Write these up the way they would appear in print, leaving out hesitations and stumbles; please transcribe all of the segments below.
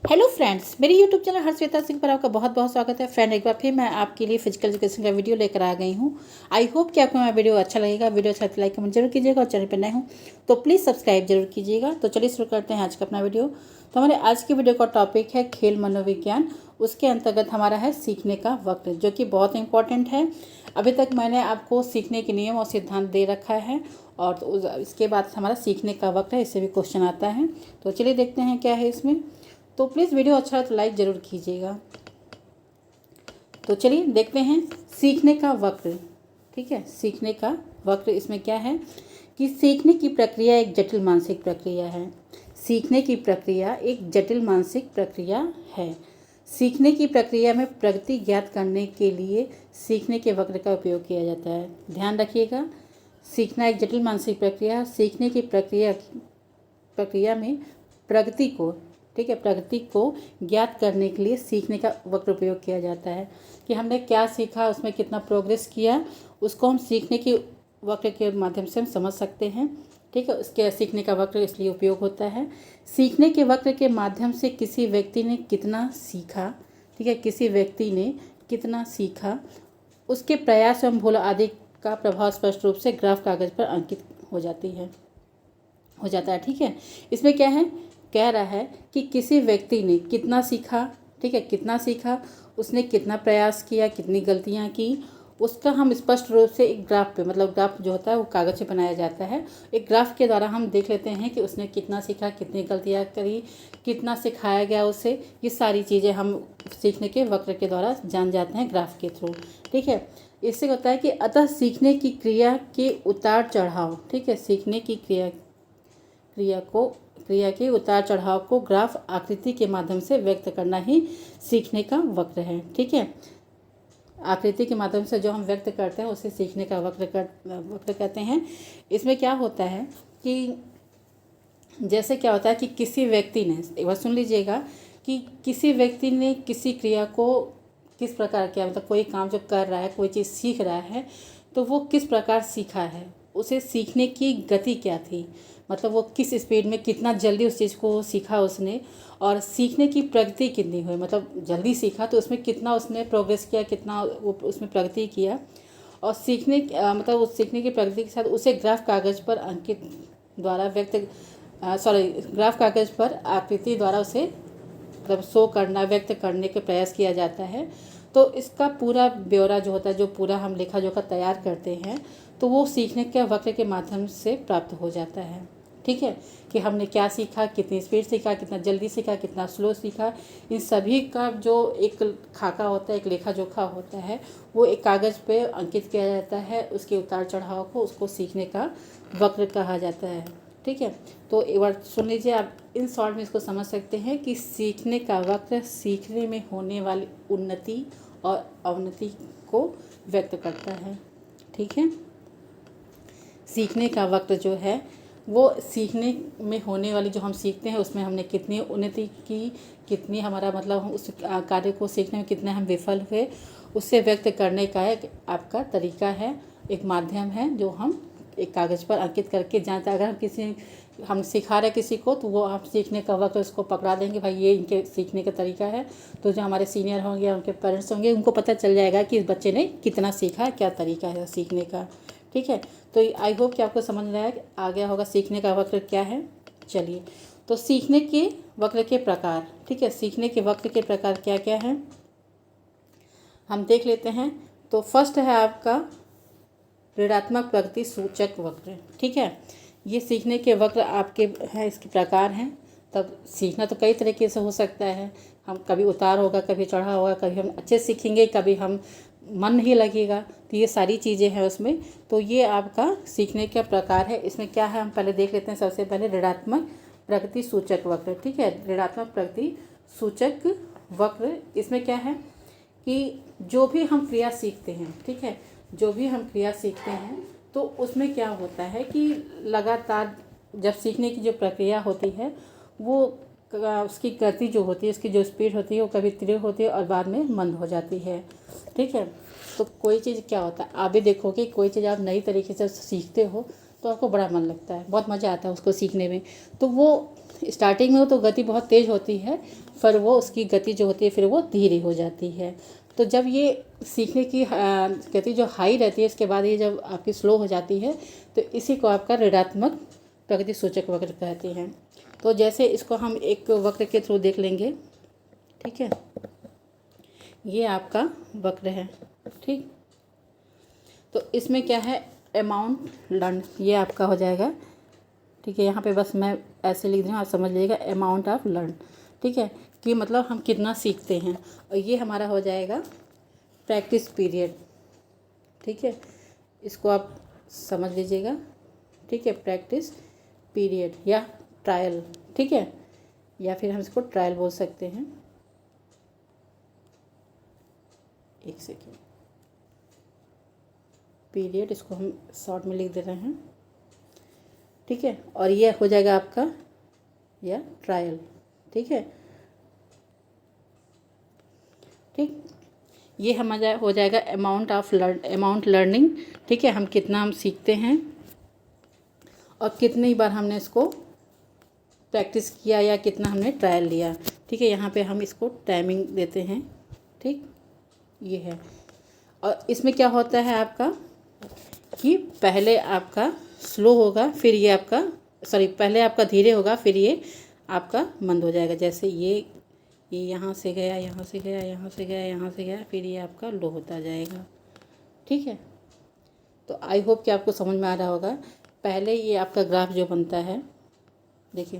Hello friends, मेरे YouTube channel हर्षवेता Singh पर आपका बहुत बहुत स्वागत है। फ्रेंड, एक बार फिर मैं आपके लिए फिजिकल एजुकेशन का वीडियो लेकर आ गई हूँ। आई होप कि आपको मेरा वीडियो अच्छा लगेगा। वीडियो अच्छा तो लाइक कमेंट जरूर कीजिएगा और चैनल पर नए हूँ तो प्लीज़ सब्सक्राइब जरूर कीजिएगा। तो चलिए शुरू करते हैं आज का अपना वीडियो। तो हमारे आज की वीडियो का टॉपिक है खेल मनोविज्ञान। उसके अंतर्गत हमारा है सीखने का वक्त, जो कि बहुत इंपॉर्टेंट है। अभी तक मैंने आपको सीखने के नियम और सिद्धांत दे रखा है और तो इसके बाद हमारा सीखने का वक्त है, इससे भी क्वेश्चन आता है। तो चलिए देखते हैं क्या है इसमें। तो प्लीज़ वीडियो अच्छा है तो लाइक ज़रूर कीजिएगा। तो चलिए देखते हैं सीखने का वक्त। ठीक है, सीखने का वक्त इसमें क्या है कि सीखने की प्रक्रिया एक जटिल मानसिक प्रक्रिया है। सीखने की प्रक्रिया एक जटिल मानसिक प्रक्रिया है। सीखने की प्रक्रिया में प्रगति ज्ञात करने के लिए सीखने के वक्र का उपयोग किया जाता है। ध्यान रखिएगा, सीखना एक जटिल मानसिक प्रक्रिया। सीखने की प्रक्रिया में प्रगति को, ठीक है, प्रगति को ज्ञात करने के लिए सीखने का वक्र उपयोग किया जाता है कि हमने क्या सीखा, उसमें कितना प्रोग्रेस किया, उसको हम सीखने के वक्र के माध्यम से हम समझ सकते हैं। ठीक है, उसके सीखने का वक्र इसलिए उपयोग होता है। सीखने के वक्र के माध्यम से किसी व्यक्ति ने कितना सीखा, ठीक है, किसी व्यक्ति ने कितना सीखा, उसके प्रयास एवं भूल आदि का प्रभाव स्पष्ट रूप से ग्राफ कागज पर अंकित हो जाता है। ठीक है, इसमें क्या है, कह रहा है कि किसी व्यक्ति ने कितना सीखा, ठीक है, कितना सीखा, उसने कितना प्रयास किया, कितनी गलतियां की, उसका हम स्पष्ट रूप से एक ग्राफ पे, मतलब ग्राफ जो होता है वो कागज पे बनाया जाता है। एक ग्राफ के द्वारा हम देख लेते हैं कि उसने कितना सीखा, कितनी गलतियां करी, कितना सिखाया गया उसे। ये सारी चीज़ें हम सीखने के वक्र के द्वारा जान जाते हैं ग्राफ के थ्रू। ठीक है, इससे होता है कि अतः सीखने की क्रिया के उतार चढ़ाव, ठीक है, सीखने की क्रिया के उतार चढ़ाव को ग्राफ आकृति के माध्यम से व्यक्त करना ही सीखने का वक्र है। ठीक है, आकृति के माध्यम से जो हम व्यक्त करते हैं उसे सीखने का वक्र कहते हैं। इसमें क्या होता है कि जैसे क्या होता है कि किसी व्यक्ति ने, एक बार सुन लीजिएगा, कि किसी व्यक्ति ने किसी क्रिया को किस प्रकार किया, मतलब कोई काम जो कर रहा है, कोई चीज़ सीख रहा है, तो वो किस प्रकार सीखा है, उसे सीखने की गति क्या थी, मतलब वो किस स्पीड में, कितना जल्दी उस चीज़ को सीखा उसने, और सीखने की प्रगति कितनी हुई, मतलब जल्दी सीखा तो उसमें कितना उसने प्रोग्रेस किया, कितना वो उसमें प्रगति किया। और मतलब उस सीखने की प्रगति के साथ उसे ग्राफ कागज पर अंकित द्वारा ग्राफ कागज पर आकृति द्वारा उसे मतलब शो करना, व्यक्त करने के प्रयास किया जाता है। तो इसका पूरा ब्यौरा जो होता है, जो पूरा हम लेखा जोखा तैयार करते हैं, तो वो सीखने के वक्र के माध्यम से प्राप्त हो जाता है। ठीक है, कि हमने क्या सीखा, कितनी स्पीड सीखा, कितना जल्दी सीखा, कितना स्लो सीखा, इन सभी का जो एक खाका होता है, एक लेखा जोखा होता है, वो एक कागज़ पे अंकित किया जाता है। उसके उतार चढ़ाव को, उसको सीखने का वक्र कहा जाता है। ठीक है, तो एक बार सुन लीजिए, आप इन शॉर्ट में इसको समझ सकते हैं कि सीखने का वक्र सीखने में होने वाली उन्नति और अवनति को व्यक्त करता है। ठीक है, सीखने का वक्त जो है वो सीखने में होने वाली, जो हम सीखते हैं उसमें हमने कितनी उन्नति की, कितनी हमारा मतलब हम उस कार्य को सीखने में कितने हम विफल हुए, उससे व्यक्त करने का एक आपका तरीका है, एक माध्यम है, जो हम एक कागज़ पर अंकित करके जानते हैं। अगर हम सिखा रहे किसी को, तो वो आप सीखने का वक्त उसको पकड़ा देंगे, भाई ये इनके सीखने का तरीका है, तो जो हमारे सीनियर होंगे, उनके पेरेंट्स होंगे, उनको पता चल जाएगा कि इस बच्चे ने कितना सीखा, क्या तरीका है सीखने का। ठीक है, तो आई होप कि आपको समझ में आ गया होगा सीखने का वक्र क्या है। चलिए, तो सीखने के वक्र के प्रकार, ठीक है, सीखने के वक्र के प्रकार क्या क्या हैं हम देख लेते हैं। तो फर्स्ट है आपका ऋणात्मक प्रगति सूचक वक्र। ठीक है, ये सीखने के वक्र आपके हैं, इसके प्रकार हैं। तब सीखना तो कई तरीके से हो सकता है, हम कभी उतार होगा, कभी चढ़ा होगा, कभी हम अच्छे सीखेंगे, कभी हम मन नहीं लगेगा, तो ये सारी चीज़ें हैं उसमें। तो ये आपका सीखने का प्रकार है। इसमें क्या है हम पहले देख लेते हैं। सबसे पहले ऋणात्मक प्रगति सूचक वक्र। ठीक है, ऋणात्मक प्रगति सूचक वक्र, इसमें क्या है कि जो भी हम क्रिया सीखते हैं, ठीक है, जो भी हम क्रिया सीखते हैं, तो उसमें क्या होता है कि लगातार जब सीखने की जो प्रक्रिया होती है, वो उसकी गति जो होती है, उसकी जो स्पीड होती है, वो कभी तीव्र होती है और बाद में मंद हो जाती है। ठीक है, तो कोई चीज़ क्या होता है, आप भी देखोगे, कोई चीज़ आप नई तरीके से सीखते हो तो आपको बड़ा मन लगता है, बहुत मज़ा आता है उसको सीखने में। तो वो स्टार्टिंग में तो गति बहुत तेज़ होती है, फिर वो उसकी गति जो होती है फिर वो धीरे हो जाती है। तो जब ये सीखने की गति जो हाई रहती है, इसके बाद ये जब आपकी स्लो हो जाती है, तो इसी को आपका ऋणात्मक प्रगति सूचक वक्र कहते हैं। तो जैसे इसको हम एक वक्र के थ्रू देख लेंगे, ठीक है। ये आपका वक्र है, ठीक। तो इसमें क्या है, अमाउंट लर्न, ये आपका हो जाएगा, ठीक है। यहाँ पे बस मैं ऐसे लिख दूँ, आप समझ लीजिएगा, अमाउंट ऑफ लर्न, ठीक है, कि मतलब हम कितना सीखते हैं। और ये हमारा हो जाएगा प्रैक्टिस पीरियड, ठीक है। इसको आप समझ लीजिएगा, ठीक है, प्रैक्टिस पीरियड या ट्रायल, ठीक है, या फिर हम इसको ट्रायल बोल सकते हैं। एक सेकेंड, पीरियड इसको हम शॉर्ट में लिख दे रहे हैं, ठीक है। और ये हो जाएगा आपका या ट्रायल, ठीक है, ठीक। ये हमारा हो जाएगा अमाउंट लर्निंग, ठीक है, हम कितना हम सीखते हैं और कितनी बार हमने इसको प्रैक्टिस किया या कितना हमने ट्रायल लिया, ठीक है। यहाँ पे हम इसको टाइमिंग देते हैं, ठीक, ये है। और इसमें क्या होता है आपका कि पहले आपका स्लो होगा, फिर ये आपका पहले आपका धीरे होगा, फिर ये आपका मंद हो जाएगा। जैसे ये यहाँ से गया, यहाँ से गया, यहाँ से गया, यहाँ से गया, फिर ये आपका लो होता जाएगा, ठीक है। तो आई होप कि आपको समझ में आ रहा होगा। पहले ये आपका ग्राफ जो बनता है, देखिए,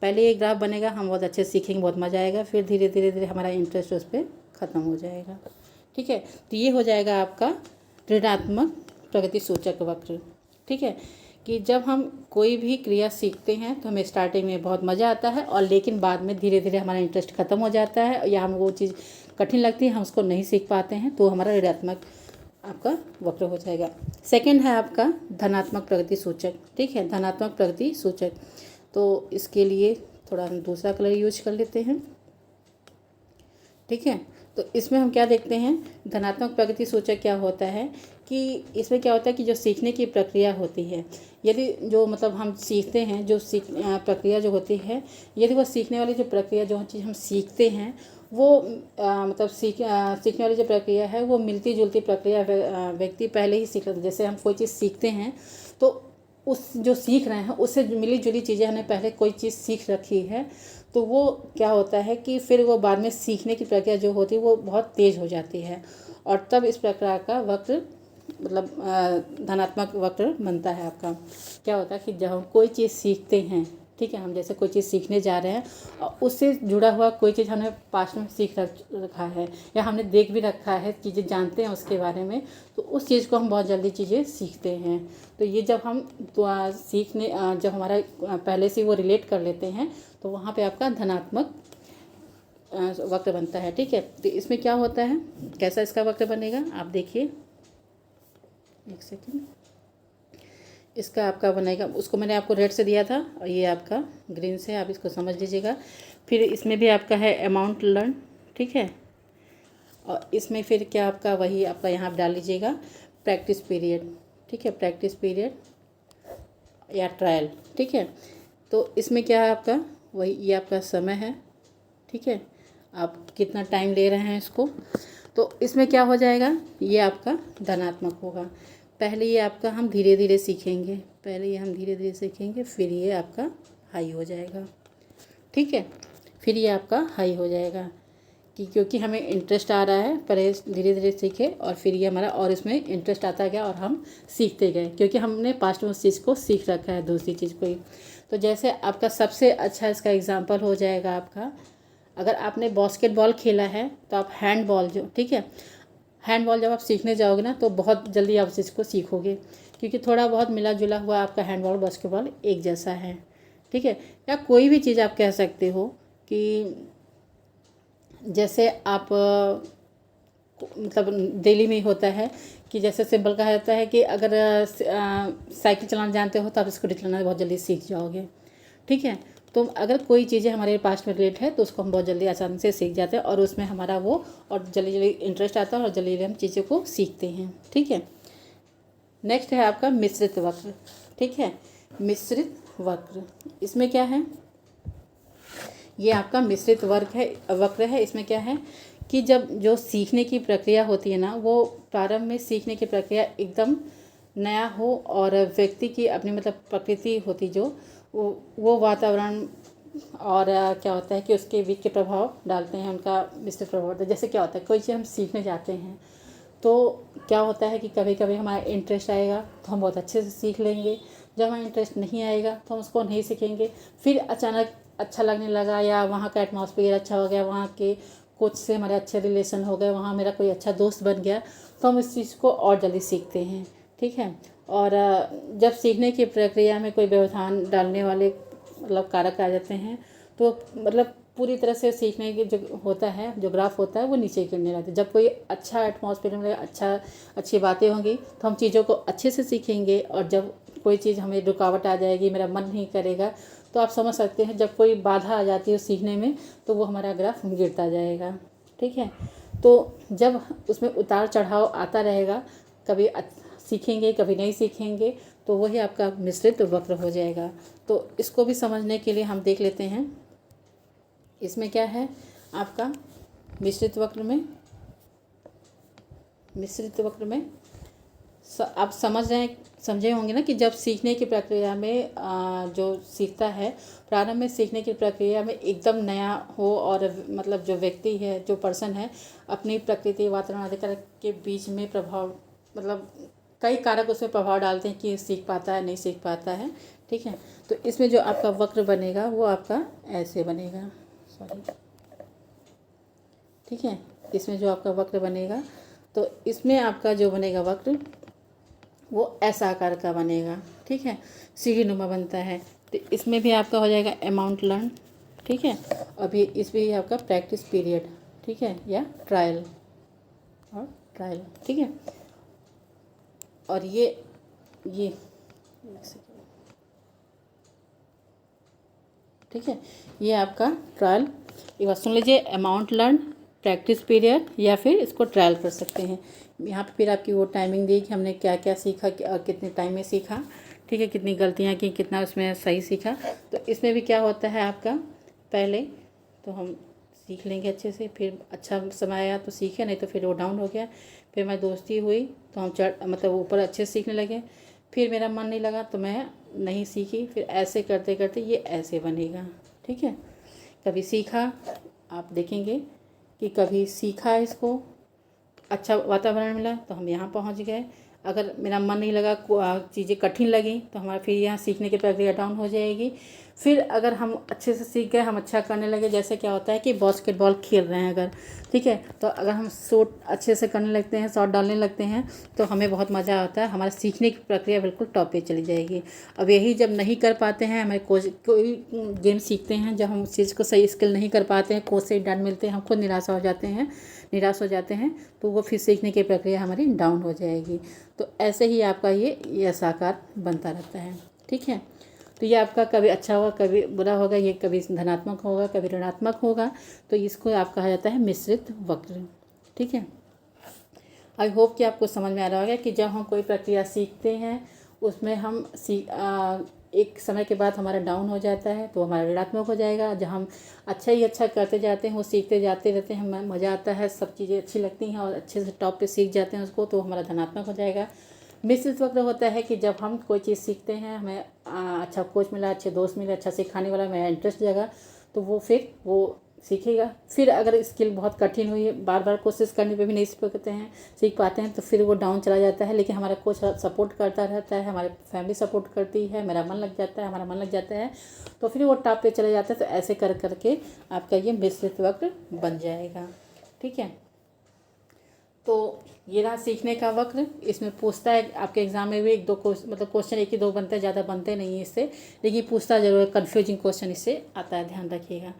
पहले ये ग्राफ बनेगा, हम बहुत अच्छे सीखेंगे, बहुत मज़ा आएगा, फिर धीरे धीरे धीरे हमारा इंटरेस्ट उस पर ख़त्म हो जाएगा, ठीक है। तो ये हो जाएगा आपका ऋणात्मक प्रगति सूचक वक्र, ठीक है। कि जब हम कोई भी क्रिया सीखते हैं तो हमें स्टार्टिंग में बहुत मज़ा आता है, और लेकिन बाद में धीरे धीरे हमारा इंटरेस्ट ख़त्म हो जाता है, या हमें वो चीज़ कठिन लगती है, हम उसको नहीं सीख पाते हैं, तो हमारा ऋणात्मक आपका वक्र हो जाएगा। सेकंड है आपका धनात्मक प्रगति सूचक, ठीक है, धनात्मक प्रगति सूचक। तो इसके लिए थोड़ा हम दूसरा कलर यूज कर लेते हैं, ठीक है। तो इसमें हम क्या देखते हैं, धनात्मक प्रगति सूचक क्या होता है कि इसमें क्या होता है कि जो सीखने की प्रक्रिया होती है, यदि जो मतलब हम सीखते हैं, जो प्रक्रिया जो होती है, यदि वो सीखने वाली जो प्रक्रिया जो चीज़ हम सीखते हैं वो मतलब सीखने वाली जो प्रक्रिया है वो मिलती जुलती प्रक्रिया व्यक्ति पहले ही सीख लेते। जैसे हम कोई चीज़ सीखते हैं तो उस जो सीख रहे हैं उससे मिली जुली चीज़ें हमने पहले कोई चीज़ सीख रखी है, तो वो क्या होता है कि फिर वो बाद में सीखने की प्रक्रिया जो होती है वो बहुत तेज़ हो जाती है, और तब इस प्रकार का वक्र मतलब धनात्मक वक्र बनता है आपका। क्या होता है कि जब हम कोई चीज़ सीखते हैं, ठीक है, हम जैसे कोई चीज़ सीखने जा रहे हैं और उससे जुड़ा हुआ कोई चीज़ हमने पास्ट में सीख रखा है या हमने देख भी रखा है, चीज़ें जानते हैं उसके बारे में, तो उस चीज़ को हम बहुत जल्दी चीज़ें सीखते हैं। तो ये जब हम सीखने जब हमारा पहले से वो रिलेट कर लेते हैं तो वहाँ पे आपका धनात्मक वक्र बनता है, ठीक है। तो इसमें क्या होता है, कैसा इसका वक्र बनेगा, आप देखिए, एक सेकेंड, इसका आपका बनेगा, उसको मैंने आपको रेड से दिया था और ये आपका ग्रीन से, आप इसको समझ लीजिएगा। फिर इसमें भी आपका है अमाउंट लर्न, ठीक है, और इसमें फिर क्या आपका वही आपका यहाँ डाल लीजिएगा प्रैक्टिस पीरियड, ठीक है, प्रैक्टिस पीरियड या ट्रायल, ठीक है। तो इसमें क्या है आपका वही, ये आपका समय है, ठीक है, आप कितना टाइम ले रहे हैं इसको। तो इसमें क्या हो जाएगा, ये आपका धनात्मक होगा। पहले ये आपका हम धीरे धीरे सीखेंगे, फिर ये आपका हाई हो जाएगा, ठीक है, फिर ये आपका हाई हो जाएगा कि क्योंकि हमें इंटरेस्ट आ रहा है, पहले धीरे धीरे सीखे और फिर ये हमारा और इसमें इंटरेस्ट आता गया और हम सीखते गए, क्योंकि हमने पास्ट में उस चीज़ को सीख रखा है, दूसरी चीज़ को ही। तो जैसे आपका सबसे अच्छा इसका एग्जाम्पल हो जाएगा आपका, अगर आपने बास्केटबॉल खेला है तो आप हैंडबॉल जो, ठीक है, हैंडबॉल जब आप सीखने जाओगे ना तो बहुत जल्दी आप उस चीज़ को सीखोगे, क्योंकि थोड़ा बहुत मिला जुला हुआ आपका हैंडबॉल बास्केटबॉल एक जैसा है, ठीक है। या कोई भी चीज़ आप कह सकते हो कि जैसे आप मतलब डेली में ही होता है कि जैसे सिंपल कहा जाता है कि अगर साइकिल चलाना जानते हो तो आप स्कूटी चलाना बहुत जल्दी सीख जाओगे, ठीक है। तो अगर कोई चीज़ें हमारे पास में रिलेट है तो उसको हम बहुत जल्दी आसानी से सीख जाते हैं और उसमें हमारा वो और जल्दी जल्दी इंटरेस्ट आता है और जल्दी जल्दी हम चीज़ों को सीखते हैं, ठीक है। नेक्स्ट है आपका मिश्रित वक्र, ठीक है, मिश्रित वक्र। इसमें क्या है ये आपका मिश्रित वक्र है। इसमें क्या है कि जब जो सीखने की प्रक्रिया होती है ना, वो प्रारंभ में सीखने की प्रक्रिया एकदम नया हो और व्यक्ति की अपनी मतलब प्रकृति होती जो वो वातावरण और क्या होता है कि उसके बीच के प्रभाव डालते हैं, उनका मिश्रित प्रभाव होता है। जैसे क्या होता है, कोई चीज़ हम सीखने जाते हैं तो क्या होता है कि कभी कभी हमारा इंटरेस्ट आएगा तो हम बहुत अच्छे से सीख लेंगे, जब हमारा इंटरेस्ट नहीं आएगा तो हम उसको नहीं सीखेंगे। फिर अचानक अच्छा लगने लगा या वहाँ का एटमॉस्फेयर अच्छा हो गया, वहाँ के कोच से हमारे अच्छे रिलेशन हो गए, वहाँ मेरा कोई अच्छा दोस्त बन गया, तो हम इस चीज़ को और जल्दी सीखते हैं। ठीक है। और जब सीखने की प्रक्रिया में कोई व्यवधान डालने वाले मतलब कारक आ जाते हैं तो मतलब पूरी तरह से सीखने की जो होता है, जो ग्राफ होता है वो नीचे गिरने लगता है। जब कोई अच्छा एटमॉस्फेयर में अच्छी बातें होंगी तो हम चीज़ों को अच्छे से सीखेंगे, और जब कोई चीज़ हमें रुकावट आ जाएगी, मेरा मन नहीं करेगा, तो आप समझ सकते हैं जब कोई बाधा आ जाती है सीखने में तो वो हमारा ग्राफ गिरता जाएगा। ठीक है। तो जब उसमें उतार चढ़ाव आता रहेगा, कभी सीखेंगे कभी नहीं सीखेंगे, तो वही आपका मिश्रित वक्र हो जाएगा। तो इसको भी समझने के लिए हम देख लेते हैं इसमें क्या है आपका मिश्रित वक्र में आप समझे होंगे ना कि जब सीखने की प्रक्रिया में जो सीखता है, प्रारंभ में सीखने की प्रक्रिया में एकदम नया हो और मतलब जो व्यक्ति है, जो पर्सन है, अपनी प्रकृति वातावरण आदि के बीच में प्रभाव मतलब कई कारक उसमें प्रभाव डालते हैं कि सीख पाता है नहीं सीख पाता है। ठीक है। तो इसमें जो आपका वक्र बनेगा वो आपका ऐसे बनेगा, सॉरी। ठीक है। इसमें जो आपका वक्र बनेगा तो इसमें आपका जो बनेगा वक्र वो ऐसा आकार का बनेगा। ठीक है। सीढ़ी नुमा बनता है। तो इसमें भी आपका हो जाएगा अमाउंट लर्न। ठीक है। अभी इसमें भी आपका प्रैक्टिस पीरियड, ठीक है, या ट्रायल। ठीक है। और ये ठीक है, ये आपका ट्रायल। एक बार सुन लीजिए, अमाउंट लर्न, प्रैक्टिस पीरियड, या फिर इसको ट्रायल कर सकते हैं। यहाँ पे फिर आपकी वो टाइमिंग दी कि हमने क्या क्या सीखा, कितने टाइम में सीखा। ठीक है। कितनी गलतियाँ की, कितना उसमें सही सीखा। तो इसमें भी क्या होता है आपका, पहले तो हम सीख लेंगे अच्छे से, फिर अच्छा समय आया तो सीखे, नहीं तो फिर वो डाउन हो गया। फिर हमारी दोस्ती हुई तो हम मतलब ऊपर अच्छे से सीखने लगे। फिर मेरा मन नहीं लगा तो मैं नहीं सीखी। फिर ऐसे करते करते ये ऐसे बनेगा। ठीक है। कभी सीखा, आप देखेंगे कि कभी सीखा, इसको अच्छा वातावरण मिला तो हम यहाँ पहुँच गए। अगर मेरा मन नहीं लगा, चीज़ें कठिन लगी, तो हमारा फिर यहाँ सीखने की प्रक्रिया डाउन हो जाएगी। फिर अगर हम अच्छे से सीख गए, हम अच्छा करने लगे, जैसे क्या होता है कि बास्केटबॉल खेल रहे हैं अगर, ठीक है, तो अगर हम शॉट अच्छे से करने लगते हैं, शॉट डालने लगते हैं, तो हमें बहुत मज़ा आता है, हमारा सीखने की प्रक्रिया बिल्कुल टॉप पे चली जाएगी। अब यही जब नहीं कर पाते हैं, हमें कोई गेम सीखते हैं, जब हम उस चीज़ को सही स्किल नहीं कर पाते हैं, कोच से डांट मिलते हैं, हम खुद निराश हो जाते हैं, तो वो फिर सीखने की प्रक्रिया हमारी डाउन हो जाएगी। तो ऐसे ही आपका ये आकार बनता रहता है। ठीक है। तो ये आपका कभी अच्छा होगा, कभी बुरा होगा, ये कभी धनात्मक होगा, कभी ऋणात्मक होगा। तो इसको आप कहा जाता है मिश्रित वक्र। ठीक है। आई होप कि आपको समझ में आ रहा होगा कि जब हम कोई प्रक्रिया सीखते हैं, उसमें हम एक समय के बाद हमारा डाउन हो जाता है तो हमारा ऋणात्मक हो जाएगा। जब हम अच्छा करते जाते हैं, वो सीखते जाते रहते हैं, हमें मज़ा आता है, सब चीज़ें अच्छी लगती हैं और अच्छे से टॉप पे सीख जाते हैं उसको, तो हमारा धनात्मक हो जाएगा। मिश्रित वक्र होता है कि जब हम कोई चीज़ सीखते हैं, हमें अच्छा कोच मिला, अच्छे दोस्त मिले, अच्छा सिखाने वाला, मेरा इंटरेस्ट जगा, तो वो फिर वो सीखेगा। फिर अगर स्किल बहुत कठिन हुई, बार बार कोशिश करने पे भी नहीं सीख पाते हैं, तो फिर वो डाउन चला जाता है। लेकिन हमारा कोच सपोर्ट करता रहता है, हमारी फैमिली सपोर्ट करती है, मेरा मन लग जाता है, हमारा मन लग जाता है, तो फिर वो टॉप पे चले जाता है। तो ऐसे करके आपका ये मिश्रित वक्र बन जाएगा। ठीक है। तो ये रहा सीखने का वक्र। इसमें पूछता है आपके एग्जाम में भी एक दो क्वेश्चन एक ही दो बनते हैं, ज़्यादा बनते नहीं है इससे, लेकिन पूछता जरूर है, कन्फ्यूजिंग क्वेश्चन इससे आता है, ध्यान रखिएगा।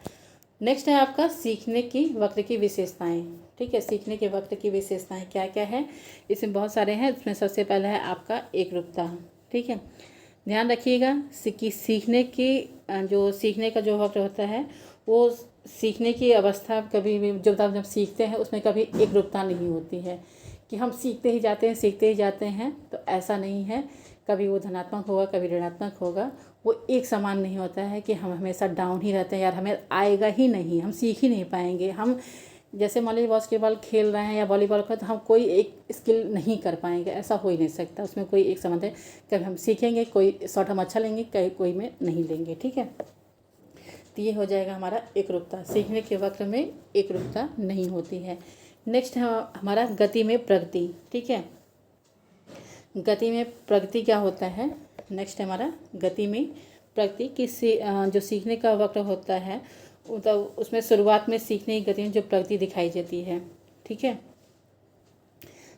नेक्स्ट है आपका सीखने की वक्र की विशेषताएं। ठीक है। सीखने के वक्र की विशेषताएं क्या क्या है, इसमें बहुत सारे हैं। इसमें सबसे पहला है आपका एकरूपता। ठीक है। ध्यान रखिएगा कि सीखने का जो वक्र होता है, वो सीखने की अवस्था कभी भी जब सीखते हैं उसमें कभी एकरूपता नहीं होती है कि हम सीखते ही जाते हैं, तो ऐसा नहीं है। कभी वो धनात्मक होगा, कभी ऋणात्मक होगा। वो एक समान नहीं होता है कि हम हमेशा डाउन ही रहते हैं, यार हमें आएगा ही नहीं, हम सीख ही नहीं पाएंगे। हम जैसे मान लीजिए बास्केटबॉल खेल रहे हैं या वॉलीबॉल का, तो हम कोई एक स्किल नहीं कर पाएंगे, ऐसा हो ही नहीं सकता। उसमें कोई एक संबंध है, कभी हम सीखेंगे, कोई शॉट हम अच्छा लेंगे, कहीं कोई में नहीं लेंगे, ठीक है। तो ये हो जाएगा हमारा एकरूपता। सीखने के वक्त में एकरूपता नहीं होती है। नेक्स्ट है हमारा गति में प्रगति, ठीक है। गति में प्रगति क्या होता है? नेक्स्ट है हमारा गति में प्रगति की जो सीखने का वक्त होता है, मतलब उसमें शुरुआत में सीखने की गति में जो प्रगति दिखाई देती है, ठीक है।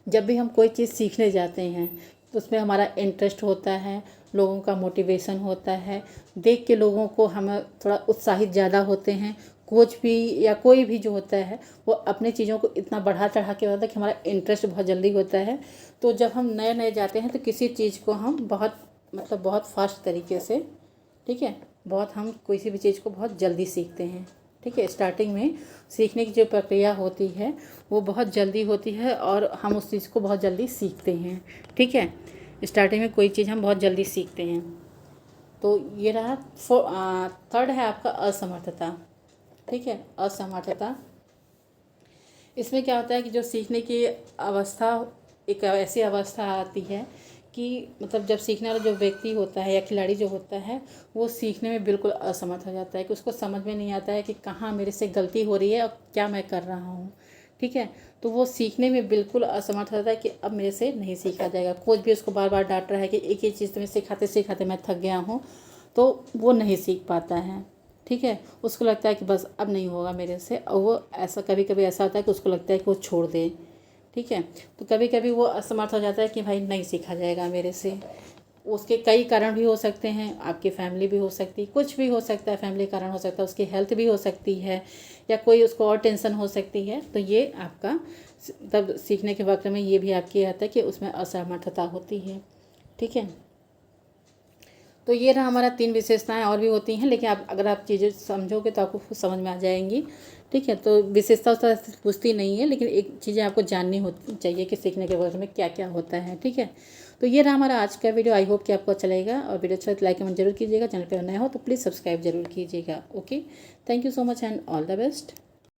जब भी हम कोई चीज़ सीखने जाते हैं तो उसमें हमारा इंटरेस्ट होता है, लोगों का मोटिवेशन होता है, देख के लोगों को हम थोड़ा उत्साहित ज़्यादा होते हैं। कोच भी या कोई भी जो होता है वो अपने चीज़ों को इतना बढ़ा चढ़ा के होता है कि हमारा इंटरेस्ट बहुत जल्दी होता है। तो जब हम नए नए जाते हैं तो किसी चीज़ को हम बहुत फास्ट तरीके से, ठीक है, हम किसी भी चीज़ को बहुत जल्दी सीखते हैं, ठीक है। स्टार्टिंग में सीखने की जो प्रक्रिया होती है वो बहुत जल्दी होती है और हम उस चीज़ को बहुत जल्दी सीखते हैं, ठीक है। स्टार्टिंग में कोई चीज़ हम बहुत जल्दी सीखते हैं। तो ये रहा थर्ड है आपका असमर्थता, ठीक है। असमर्थता, इसमें क्या होता है कि जो सीखने की अवस्था एक ऐसी अवस्था आती है कि मतलब जब सीखने वाला जो व्यक्ति होता है या खिलाड़ी जो होता है वो सीखने में बिल्कुल असमर्थ हो जाता है, कि उसको समझ में नहीं आता है कि कहाँ मेरे से गलती हो रही है और क्या मैं कर रहा हूँ, ठीक है। तो वो सीखने में बिल्कुल असमर्थ होता है कि अब मेरे से नहीं सीखा जाएगा। कोच भी उसको बार बार डांट रहा है कि एक ही चीज़ तुम्हें सिखाते सिखाते मैं थक गया हूँ, तो वो नहीं सीख पाता है, ठीक है। उसको लगता है कि बस अब नहीं होगा मेरे से, और वो ऐसा कभी कभी ऐसा होता है कि उसको लगता है कि वो छोड़ दे, ठीक है। तो कभी कभी वो असमर्थ हो जाता है कि भाई नहीं सीखा जाएगा मेरे से। उसके कई कारण भी हो सकते हैं, आपकी फैमिली भी हो सकती है, कुछ भी हो सकता है, फैमिली कारण हो सकता है, उसकी हेल्थ भी हो सकती है, या कोई उसको और टेंशन हो सकती है। तो ये आपका तब सीखने के वक्त में ये भी आपकी आता है कि उसमें असमर्थता होती है, ठीक है। तो ये रहा हमारा 3 विशेषताएं, और भी होती हैं लेकिन आप अगर आप चीज़ें समझोगे तो आपको खुद समझ में आ जाएंगी, ठीक है। तो विशेषता उस तरह से पूछती नहीं है, लेकिन एक चीज़ें आपको जाननी होती चाहिए कि सीखने के वक्त में क्या क्या होता है, ठीक है। तो ये रहा हमारा आज का वीडियो। आई होप कि आपको अच्छा लगेगा, और वीडियो अच्छा लाइक कमेंट जरूर कीजिएगा। चैनल पर नया हो तो प्लीज़ सब्सक्राइब जरूर कीजिएगा। Okay, thank you so much and all the best.